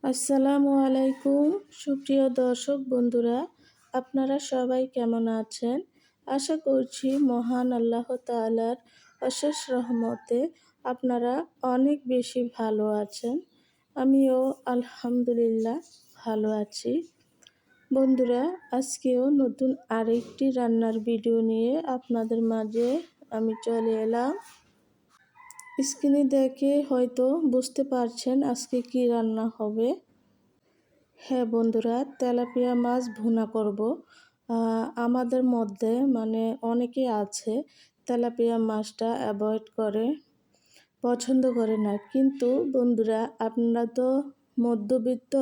আসসালামু আলাইকুম সুপ্রিয় দর্শক বন্ধুরা, আপনারা সবাই কেমন আছেন? আশা করছি মহান আল্লাহ তাআলার অশেষ রহমতে আপনারা অনেক বেশি ভালো আছেন। আমিও আলহামদুলিল্লাহ ভালো আছি। বন্ধুরা, আজকেও নতুন আরেকটি রান্নার ভিডিও নিয়ে আপনাদের মাঝে আমি চলে এলাম। স্ক্রিনে দেখে হয়তো বুঝতে পারছেন আজকে কি রান্না হবে। হ্যাঁ বন্ধুরা, তেলাপিয়া মাছ ভুনা করব। আমাদের মধ্যে অনেকে আছে তেলাপিয়া মাছটা অ্যাভয়েড করে, পছন্দ করে না। কিন্তু বন্ধুরা, আপনারা তো মধ্যবিত্ত,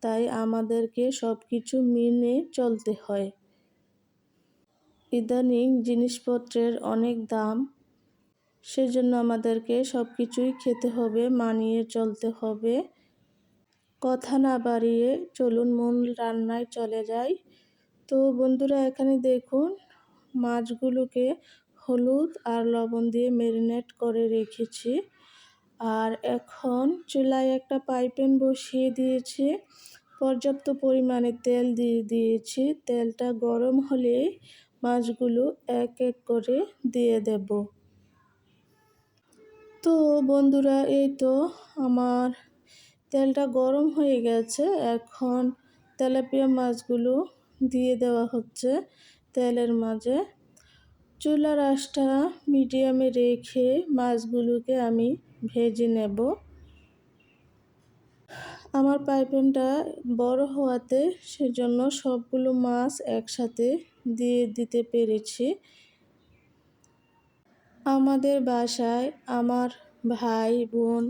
তাই আমাদেরকে সব কিছু মেনে চলতে হয়। ইদানিং জিনিসপত্রের অনেক দাম, সেজন্য আমাদেরকে সব কিছুই খেতে হবে, মানিয়ে চলতে হবে। কথা না বাড়িয়ে চলুন মূল রান্নায় চলে যাই। তো বন্ধুরা, এখানে দেখুন মাছগুলোকে হলুদ আর লবণ দিয়ে ম্যারিনেট করে রেখেছি। আর এখন চুলায় একটা প্যান বসিয়ে দিয়েছি, পর্যাপ্ত পরিমাণে তেল দিয়ে দিয়েছি। তেলটা গরম হলে মাছগুলো এক এক করে দিয়ে দেব। তো বন্ধুরা, এই তো আমার তেলটা গরম হয়ে গেছে। এখন তেলাপিয়া মাছগুলো দিয়ে দেওয়া হচ্ছে তেলের মাঝে। চুলার আঁচটা মিডিয়ামে রেখে মাছগুলোকে আমি ভেজে নেব। আমার প্যানটা বড় হওয়াতে সেজন্য সবগুলো মাছ একসাথে দিয়ে দিতে পেরেছি। আমাদের বাসায় আমার ভাই বোন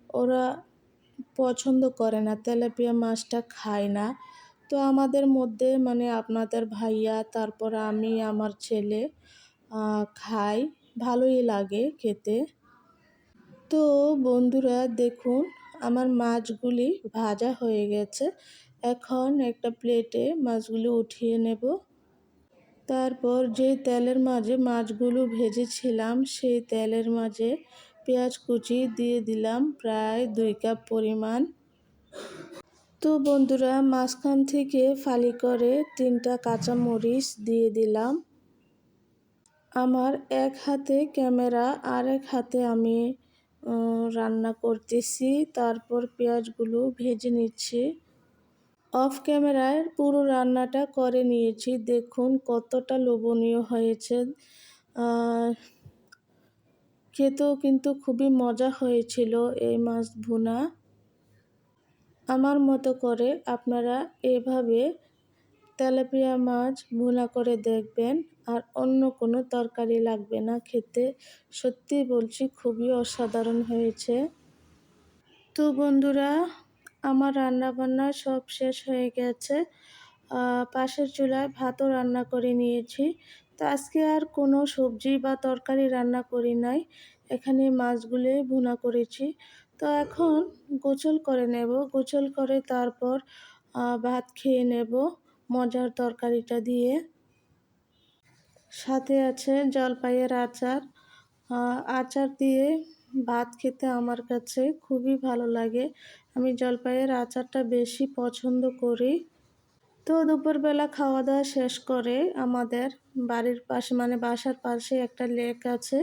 ওরা পছন্দ করে না, তেলাপিয়া মাছটা খায় না। তো আমাদের মধ্যে আপনাদের ভাইয়া, তারপর আমি, আমার ছেলে খাই, ভালোই লাগে খেতে। তো বন্ধুরা দেখুন, আমার মাছগুলি ভাজা হয়ে গেছে। এখন একটা প্লেটে মাছগুলো উঠিয়ে নেব। তারপর যে তেলের মাঝে মাছগুলো ভেজেছিলাম সেই তেলের মাঝে পেঁয়াজ কুচি দিয়ে দিলাম প্রায় 2 কাপ পরিমাণ। তো বন্ধুরা, মাঝখান থেকে ফালি করে 3টা কাঁচামরিচ দিয়ে দিলাম। আমার এক হাতে ক্যামেরা, আর এক হাতে আমি রান্না করতেছি। তারপর পেঁয়াজগুলো ভেজে নিচ্ছি। অফ ক্যামেরায় পুরো রান্নাটা করে নিয়েছি। দেখুন কতটা লোভনীয় হয়েছে। খেতেও কিন্তু খুবই মজা হয়েছিল এই মাছ ভুনা। আমার মতো করে আপনারা এভাবে তেলাপিয়া মাছ ভুনা করে দেখবেন, আর অন্য কোনো তরকারি লাগবে না খেতে। সত্যি বলছি, খুবই অসাধারণ হয়েছে। তো বন্ধুরা, আমার রান্নাবান্না সব শেষ হয়ে গেছে। পাশের চুলায় ভাতও রান্না করে নিয়েছি। তো আজকে আর কোনো সবজি বা তরকারি রান্না করি নাই, এখানে মাছগুলোই ভুনা করেছি। তো এখন গোসল করে নেব, গোসল করে তারপর ভাত খেয়ে নেব মজার তরকারিটা দিয়ে। সাথে আছে জলপাইয়ের আচার। আচার দিয়ে ভাত খেতে আমার কাছে খুবই ভালো লাগে। আমি জলপাইয়ের আচারটা বেশি পছন্দ করি। তো দুপুরবেলা খাওয়া দাওয়া শেষ করে আমাদের বাড়ির পাশে বাসার পাশে একটা লেক আছে,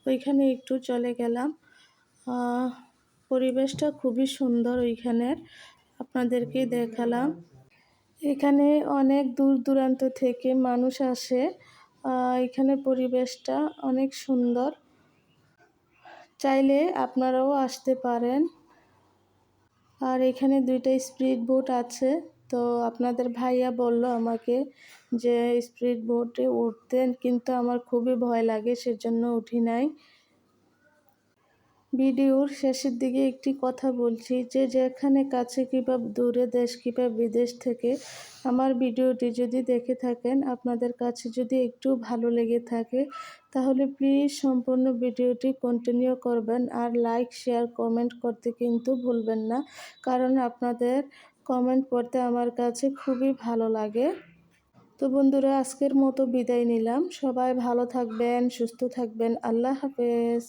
ওইখানে একটু চলে গেলাম। পরিবেশটা খুবই সুন্দর ওইখানের, আপনাদেরকে দেখালাম। এখানে অনেক দূর দূরান্ত থেকে মানুষ আসে। এখানে পরিবেশটা অনেক সুন্দর, চাইলে আপনারাও আসতে পারেন। আর এখানে 2টা স্পিড বোট আছে। তো আপনাদের ভাইয়া বলল আমাকে যে স্পিড বোটে উঠতেন, কিন্তু আমার খুবই ভয় লাগে, সেজন্য উঠি নাই। ভিডিওর শেষের দিকে একটি কথা বলছি, যে যেখানে কাছে কিংবা দূরে, দেশ কিংবা বিদেশ থেকে আমার ভিডিওটি যদি দেখে থাকেন, আপনাদের কাছে যদি একটু ভালো লেগে থাকে, তাহলে প্লিজ সম্পূর্ণ ভিডিওটি কন্টিনিউ করবেন। আর লাইক, শেয়ার, কমেন্ট করতে কিন্তু ভুলবেন না, কারণ আপনাদের কমেন্ট পড়তে আমার কাছে খুবই ভালো লাগে। তো বন্ধুরা, আজকের মতো বিদায় নিলাম। সবাই ভালো থাকবেন, সুস্থ থাকবেন। আল্লাহ হাফেজ।